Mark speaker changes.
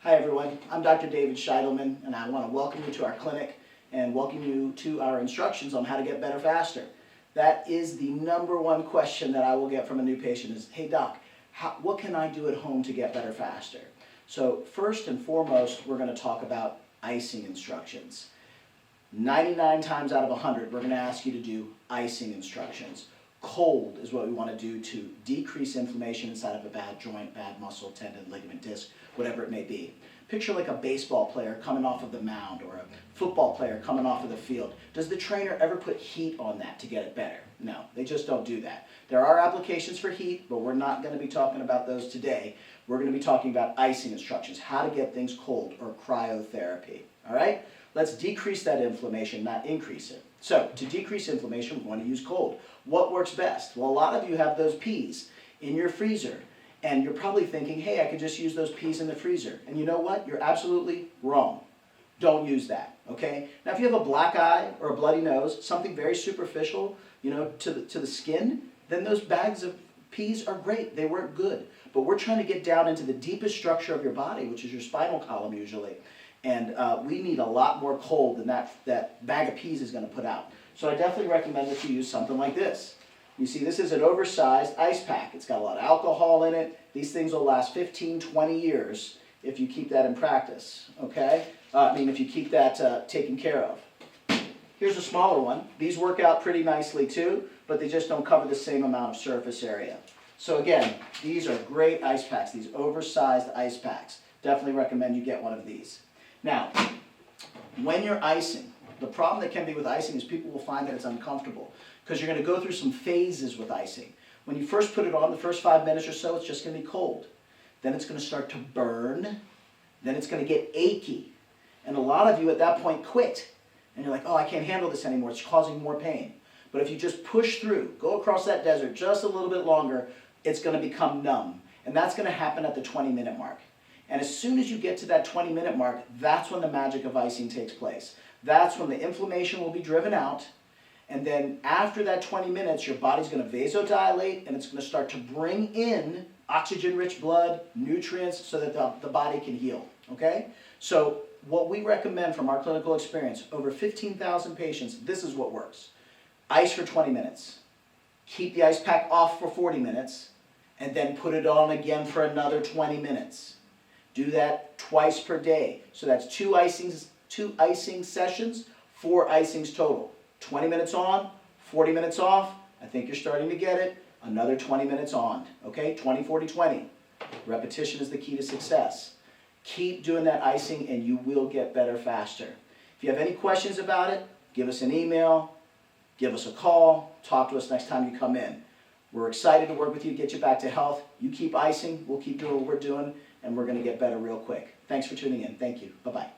Speaker 1: Hi everyone, I'm Dr. David Sheitelman, and I want to welcome you to our clinic and welcome you to our instructions on how to get better faster. That is the number one question that I will get from a new patient is, hey doc, what can I do at home to get better faster? So first and foremost, we're going to talk about icing instructions. 99 times out of 100, we're going to ask you to do icing instructions. Cold is what we want to do to decrease inflammation inside of a bad joint, bad muscle, tendon, ligament, disc, whatever it may be. Picture like a baseball player coming off of the mound or a football player coming off of the field. Does the trainer ever put heat on that to get it better? No, they just don't do that. There are applications for heat, but we're not going to be talking about those today. We're going to be talking about icing instructions, how to get things cold, or cryotherapy. All right? Let's decrease that inflammation, not increase it. So, to decrease inflammation, we want to use cold. What works best? Well, a lot of you have those peas in your freezer, and you're probably thinking, hey, I could just use those peas in the freezer. And you know what? You're absolutely wrong. Don't use that, okay? Now, if you have a black eye or a bloody nose, something very superficial, to the skin, then those bags of peas are great. They work good. But we're trying to get down into the deepest structure of your body, which is your spinal column usually. And we need a lot more cold than that bag of peas is going to put out. So I definitely recommend that you use something like this. You see, this is an oversized ice pack. It's got a lot of alcohol in it. These things will last 15, 20 years if you keep that in practice, okay? if you keep that taken care of. Here's a smaller one. These work out pretty nicely too, but they just don't cover the same amount of surface area. So again, these are great ice packs, these oversized ice packs. Definitely recommend you get one of these. Now, when you're icing, the problem that can be with icing is people will find that it's uncomfortable because you're going to go through some phases with icing. When you first put it on, the first 5 minutes or so, it's just going to be cold. Then it's going to start to burn. Then it's going to get achy. And a lot of you at that point quit. And you're like, oh, I can't handle this anymore. It's causing more pain. But if you just push through, go across that desert just a little bit longer, it's going to become numb. And that's going to happen at the 20-minute mark. And as soon as you get to that 20-minute mark, that's when the magic of icing takes place. That's when the inflammation will be driven out. And then after that 20 minutes, your body's going to vasodilate and it's going to start to bring in oxygen-rich blood, nutrients, so that the body can heal. Okay? So what we recommend from our clinical experience, over 15,000 patients, this is what works. Ice for 20 minutes. Keep the ice pack off for 40 minutes. And then put it on again for another 20 minutes. Do that twice per day. So that's two icing sessions, 4 icings total. 20 minutes on, 40 minutes off. I think you're starting to get it. Another 20 minutes on. Okay? 20, 40, 20. Repetition is the key to success. Keep doing that icing and you will get better faster. If you have any questions about it, give us an email, give us a call, talk to us next time you come in. We're excited to work with you, get you back to health. You keep icing, we'll keep doing what we're doing, and we're going to get better real quick. Thanks for tuning in. Thank you. Bye-bye.